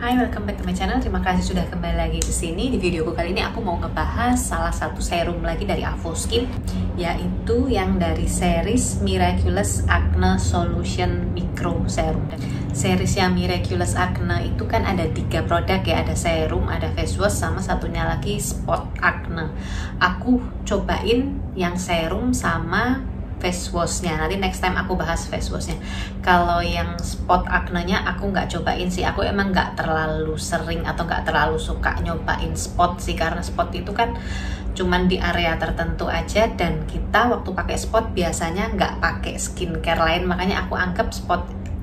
Hai, welcome back to my channel. Terima kasih sudah kembali lagi ke sini. Di videoku kali ini aku mau ngebahas salah satu serum lagi dari Avoskin, yaitu yang dari series Miraculous Acne Solution Micro Serum. Series yang Miraculous Acne itu kan ada 3 produk ya, ada serum, ada face wash, sama satunya lagi spot acne. Aku cobain yang serum sama face washnya, nanti next time aku bahas face washnya. Kalau yang spot acne-nya aku nggak cobain sih, aku emang nggak terlalu sering atau nggak terlalu suka nyobain spot sih, karena spot itu kan cuman di area tertentu aja, dan kita waktu pakai spot biasanya nggak pakai skincare lain, makanya aku anggap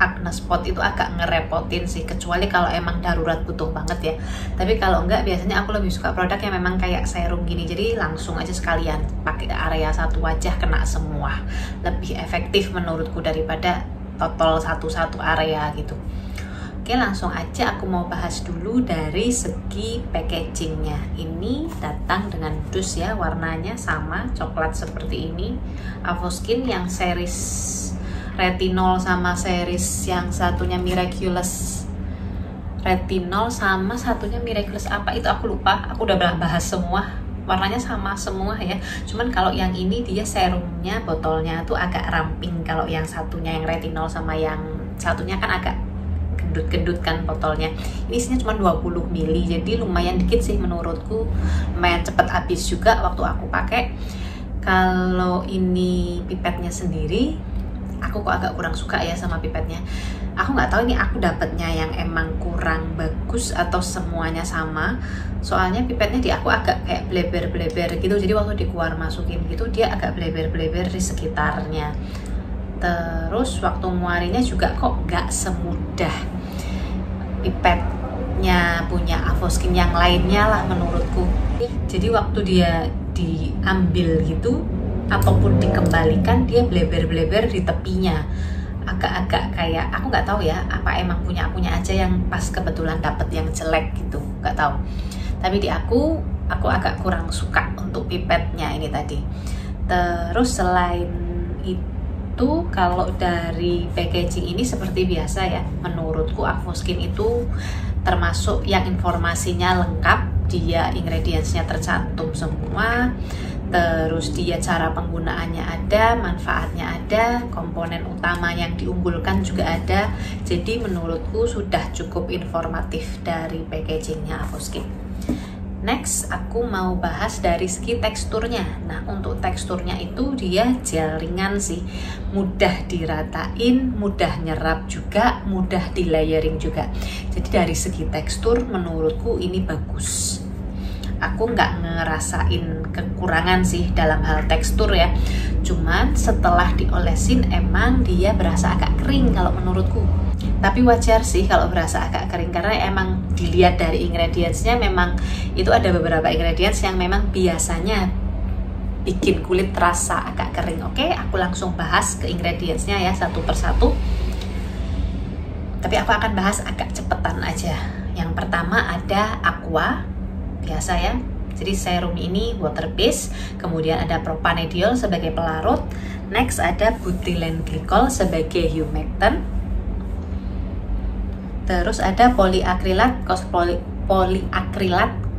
acne spot itu agak ngerepotin sih, kecuali kalau emang darurat butuh banget ya. Tapi kalau enggak, biasanya aku lebih suka produk yang memang kayak serum gini, jadi langsung aja sekalian pakai area satu wajah kena semua, lebih efektif menurutku daripada total satu area gitu. Oke, langsung aja aku mau bahas dulu dari segi packagingnya. Ini datang dengan dus ya, warnanya sama coklat seperti ini. Avoskin yang series retinol sama series yang satunya Miraculous retinol sama satunya Miraculous apa itu aku lupa, aku udah bahas semua, warnanya sama semua ya. Cuman kalau yang ini dia serumnya, botolnya tuh agak ramping, kalau yang satunya yang retinol sama yang satunya kan agak gendut-gendut kan botolnya. Ini isinya cuma 20 ml, jadi lumayan dikit sih menurutku, lumayan cepet habis juga waktu aku pakai. Kalau ini pipetnya sendiri, aku kok agak kurang suka ya sama pipetnya. Aku nggak tahu ini aku dapetnya yang emang kurang bagus atau semuanya sama. Soalnya pipetnya di aku agak kayak bleber-bleber gitu. Jadi waktu dikeluar masukin gitu dia agak bleber-bleber di sekitarnya. Terus waktu nguarinya juga kok nggak semudah pipetnya punya Avoskin yang lainnya lah menurutku. Jadi waktu dia diambil gitu ataupun dikembalikan, dia bleber-bleber di tepinya, agak-agak kayak, aku nggak tahu ya, apa emang punya aja yang pas kebetulan dapet yang jelek gitu, nggak tahu. Tapi di aku agak kurang suka untuk pipetnya ini tadi. Terus selain itu, kalau dari packaging ini seperti biasa ya, menurutku Avoskin itu termasuk yang informasinya lengkap, dia ingredientsnya tercantum semua. Terus dia cara penggunaannya ada, manfaatnya ada, komponen utama yang diunggulkan juga ada. Jadi menurutku sudah cukup informatif dari packagingnya Avoskin. Next, aku mau bahas dari segi teksturnya. Nah, untuk teksturnya itu dia gel ringan sih, mudah diratain, mudah nyerap juga, mudah di layering juga. Jadi dari segi tekstur menurutku ini bagus. Aku nggak ngerasain kekurangan sih dalam hal tekstur ya. Cuman setelah diolesin emang dia berasa agak kering kalau menurutku. Tapi wajar sih kalau berasa agak kering, karena emang dilihat dari ingredientsnya memang itu ada beberapa ingredients yang memang biasanya bikin kulit terasa agak kering. Oke, aku langsung bahas ke ingredientsnya ya satu persatu. Tapi aku akan bahas agak cepetan aja. Yang pertama ada aqua. Biasa ya, jadi serum ini water base, kemudian ada propanediol sebagai pelarut, next ada butylene glycol sebagai humectant, terus ada poliakrilat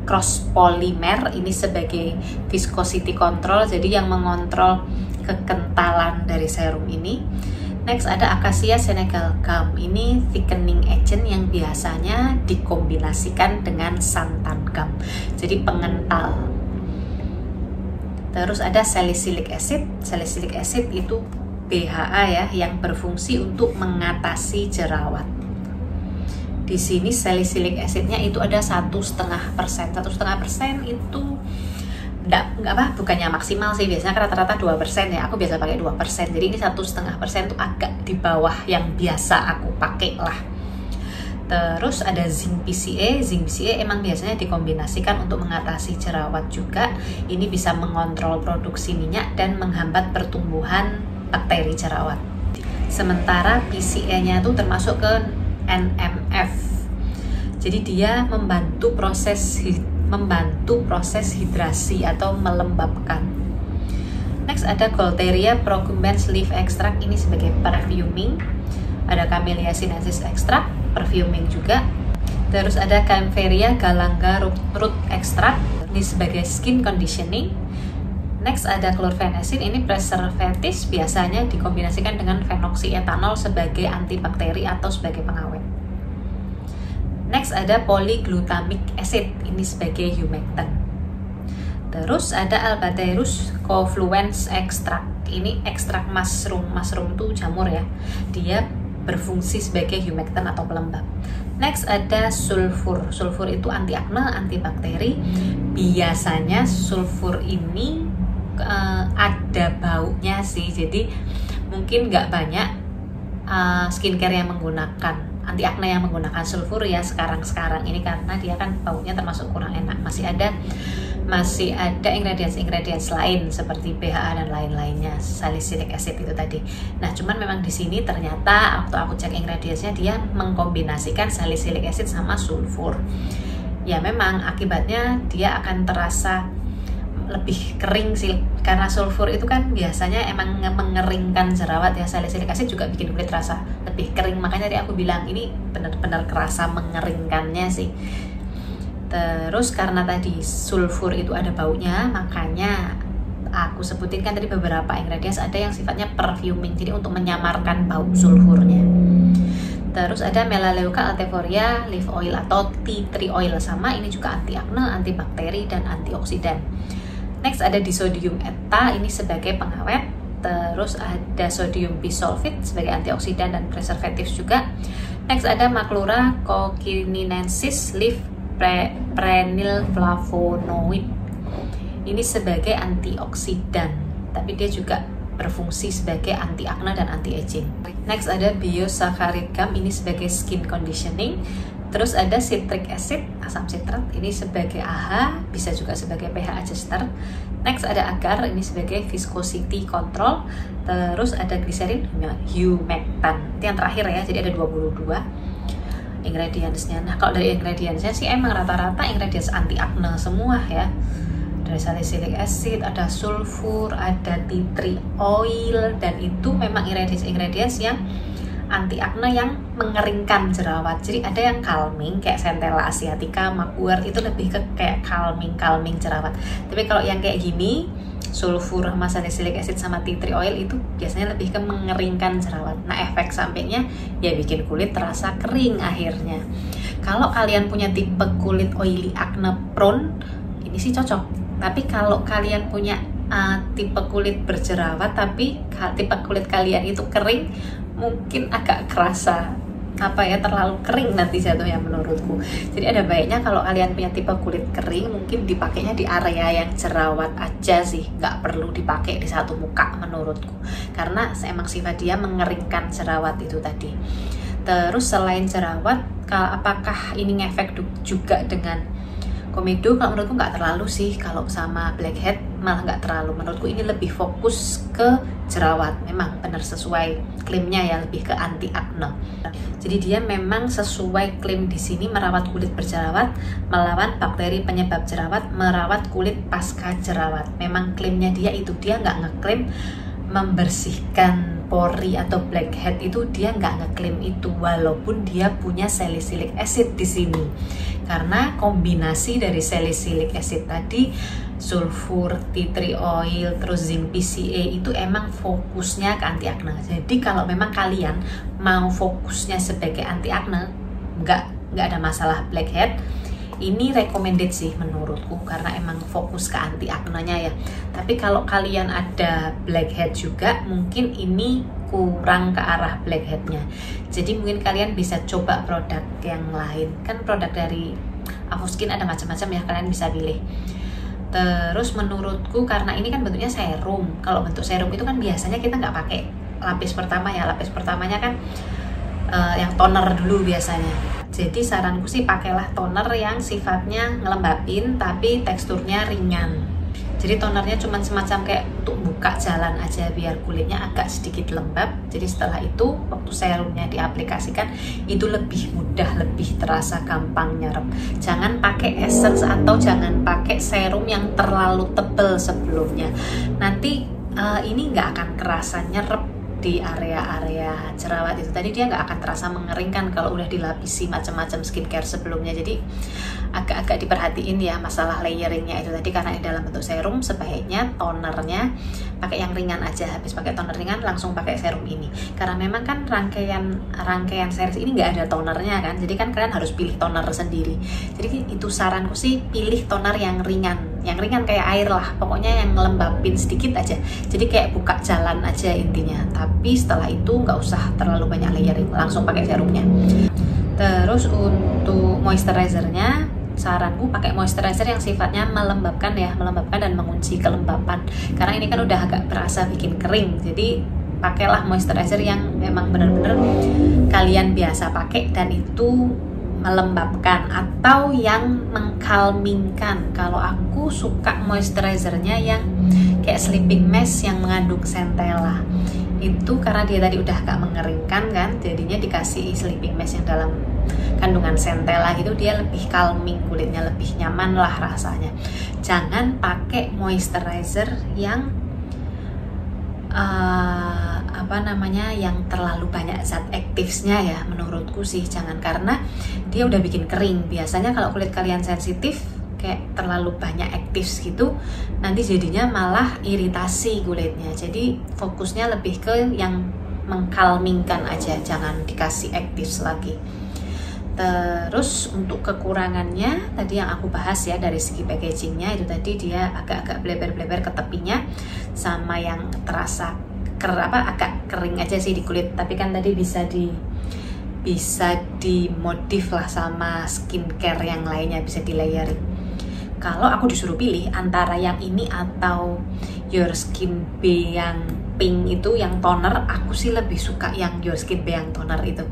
cross polymer ini sebagai viscosity control, jadi yang mengontrol kekentalan dari serum ini. Next ada Acacia Senegal Gum, ini thickening agent yang biasanya dikombinasikan dengan santan gum, jadi pengental. Terus ada salicylic acid itu BHA ya, yang berfungsi untuk mengatasi jerawat. Di sini salicylic acidnya itu ada 1,5%. 1,5% itu bukannya maksimal sih, biasanya rata-rata 2% ya, aku biasa pakai 2%, jadi ini 1,5% tuh agak di bawah yang biasa aku pakai lah. Terus ada zinc PCA emang biasanya dikombinasikan untuk mengatasi jerawat juga, ini bisa mengontrol produksi minyak dan menghambat pertumbuhan bakteri jerawat. Sementara PCA nya tuh termasuk ke NMF, jadi dia membantu proses hidrasi atau melembabkan. Next ada Gaultheria procumbens leaf extract, ini sebagai perfuming. Ada Camellia sinensis extract, perfuming juga. Terus ada Kaempferia galanga root extract, ini sebagai skin conditioning. Next ada chlorphenazine, ini preservatif, biasanya dikombinasikan dengan phenoxyetanol sebagai antibakteri atau sebagai pengawet. Next ada polyglutamic acid, ini sebagai humectant. Terus ada Albatherus confluens extract, ini ekstrak mushroom itu jamur ya, dia berfungsi sebagai humectant atau pelembab. Next ada sulfur itu anti akne, antibakteri. Biasanya sulfur ini ada baunya sih, jadi mungkin nggak banyak skincare yang menggunakan anti akne yang menggunakan sulfur ya sekarang ini, karena dia kan baunya termasuk kurang enak. Masih ada ingredients lain seperti BHA dan lain-lainnya, salicylic acid itu tadi. Nah, cuman memang di sini ternyata waktu aku cek ingredientsnya dia mengkombinasikan salicylic acid sama sulfur. Ya memang akibatnya dia akan terasa lebih kering sih, karena sulfur itu kan biasanya emang mengeringkan jerawat ya. Salicylic acid juga bikin kulit terasa lebih kering, makanya tadi aku bilang ini benar-benar kerasa mengeringkannya sih. Terus karena tadi sulfur itu ada baunya, makanya aku sebutin kan tadi beberapa ingredients ada yang sifatnya perfuming, jadi untuk menyamarkan bau sulfurnya. Terus ada Melaleuca altifolia leaf oil atau tea tree oil, sama ini juga anti akne, antibakteri dan antioksidan. Next ada disodium eta, ini sebagai pengawet. Terus ada sodium bisulfite sebagai antioksidan dan preservatif juga. Next ada Maclura cochininensis leaf prenyl flavonoid, ini sebagai antioksidan, tapi dia juga berfungsi sebagai anti akne dan anti aging. Next ada Biosaccharid gum, ini sebagai skin conditioning. Terus ada citric acid, asam sitrat, ini sebagai AHA, bisa juga sebagai pH adjuster. Next ada agar, ini sebagai viscosity control. Terus ada glycerin, humectant, itu yang terakhir ya, jadi ada 22 ingredientsnya. Nah, kalau dari ingredientsnya sih emang rata-rata ingredients anti akne semua ya. Dari salicylic acid, ada sulfur, ada tea tree oil, dan itu memang ingredients yang anti akne yang mengeringkan jerawat. Jadi ada yang calming kayak Centella asiatica, mugwort, itu lebih ke kayak calming jerawat. Tapi kalau yang kayak gini, sulfur sama salicylic acid sama tea tree oil itu biasanya lebih ke mengeringkan jerawat. Nah, efek sampingnya ya bikin kulit terasa kering akhirnya. Kalau kalian punya tipe kulit oily acne prone, ini sih cocok. Tapi kalau kalian punya tipe kulit berjerawat tapi tipe kulit kalian itu kering, mungkin agak kerasa terlalu kering nanti jatuhnya menurutku. Jadi ada baiknya kalau kalian punya tipe kulit kering, mungkin dipakainya di area yang jerawat aja sih, nggak perlu dipakai di satu muka menurutku, karena emang sifat dia mengeringkan jerawat itu tadi. Terus selain jerawat, apakah ini ngefek juga dengan komedo? Kalau menurutku nggak terlalu sih. Kalau sama blackhead malah nggak terlalu. Menurutku ini lebih fokus ke jerawat. Memang benar sesuai klaimnya ya, lebih ke anti akne. Jadi dia memang sesuai klaim di sini, merawat kulit berjerawat, melawan bakteri penyebab jerawat, merawat kulit pasca jerawat. Memang klaimnya dia itu, dia nggak ngeklaim membersihkan pori atau blackhead, itu dia nggak ngeklaim itu, walaupun dia punya salicylic acid di sini. Karena kombinasi dari salicylic acid tadi, sulfur, tea tree oil, terus zinc PCA itu emang fokusnya ke anti akne. Jadi kalau memang kalian mau fokusnya sebagai anti akne, nggak ada masalah blackhead, ini recommended sih menurutku, karena emang fokus ke anti aknenya ya. Tapi kalau kalian ada blackhead juga, mungkin ini kurang ke arah blackheadnya. Jadi mungkin kalian bisa coba produk yang lain. Kan produk dari Avoskin ada macam-macam ya, kalian bisa pilih. Terus menurutku karena ini kan bentuknya serum, kalau bentuk serum itu kan biasanya kita nggak pakai lapis pertama ya. Lapis pertamanya kan yang toner dulu biasanya. Jadi saranku sih pakailah toner yang sifatnya ngelembapin tapi teksturnya ringan. Jadi tonernya cuma semacam kayak untuk buka jalan aja biar kulitnya agak sedikit lembab. Jadi setelah itu waktu serumnya diaplikasikan itu lebih mudah, lebih terasa gampang nyerap. Jangan pakai essence atau jangan pakai serum yang terlalu tebal sebelumnya. Nanti ini nggak akan kerasa nyerap di area-area jerawat itu tadi dia nggak akan terasa mengeringkan kalau udah dilapisi macam-macam skincare sebelumnya. Jadi agak-agak diperhatiin ya masalah layering-nya itu tadi, karena ini dalam bentuk serum sebaiknya tonernya pakai yang ringan aja. Habis pakai toner ringan langsung pakai serum ini, karena memang kan rangkaian series ini nggak ada tonernya kan, jadi kan kalian harus pilih toner sendiri. Jadi itu saranku sih, pilih toner yang ringan kayak air lah, pokoknya yang lembabin sedikit aja, jadi kayak buka jalan aja intinya. Tapi setelah itu nggak usah terlalu banyak layering, langsung pakai serumnya. Terus untuk moisturizernya, saranku pakai moisturizer yang sifatnya melembabkan ya, melembabkan dan mengunci kelembapan, karena ini kan udah agak berasa bikin kering. Jadi pakailah moisturizer yang memang benar-benar kalian biasa pakai dan itu melembabkan atau yang mengkalmingkan. Kalau aku suka moisturizernya yang kayak sleeping mask yang mengandung centella itu, karena dia tadi udah agak mengeringkan kan, jadinya dikasih sleeping mask yang dalam kandungan centella gitu, dia lebih calming, kulitnya lebih nyaman lah rasanya. Jangan pakai moisturizer yang yang terlalu banyak zat aktifnya ya, menurutku sih jangan, karena dia udah bikin kering. Biasanya kalau kulit kalian sensitif kayak terlalu banyak aktif gitu, nanti jadinya malah iritasi kulitnya. Jadi fokusnya lebih ke yang mengkalmingkan aja, jangan dikasih aktif lagi. Terus untuk kekurangannya tadi yang aku bahas ya, dari segi packagingnya itu tadi dia agak-agak bleber-bleber ke tepinya, sama yang terasa agak kering aja sih di kulit. Tapi kan tadi bisa dimodif lah sama skincare yang lainnya, bisa di layering. Kalau aku disuruh pilih antara yang ini atau Your Skin Be yang pink itu, yang toner, aku sih lebih suka yang Your Skin Be yang toner itu,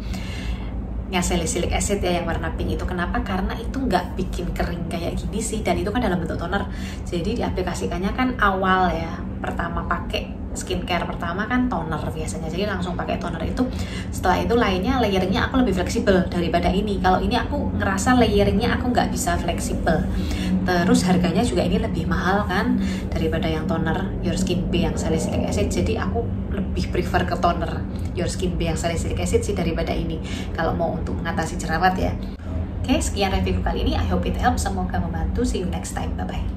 yang salicylic acid ya, yang warna pink itu. Kenapa? Karena itu nggak bikin kering kayak gini sih, dan itu kan dalam bentuk toner, jadi diaplikasikannya kan awal ya, pertama pakai skincare pertama kan toner biasanya, jadi langsung pakai toner itu. Setelah itu layeringnya aku lebih fleksibel daripada ini. Kalau ini aku ngerasa layeringnya aku nggak bisa fleksibel. Terus harganya juga ini lebih mahal kan daripada yang toner Your Skin Be yang salicylic acid, jadi aku lebih prefer ke toner Your Skin Be yang salicylic acid sih daripada ini kalau mau untuk mengatasi jerawat ya. Oke, sekian review kali ini, I hope it helps, semoga membantu. See you next time, bye bye.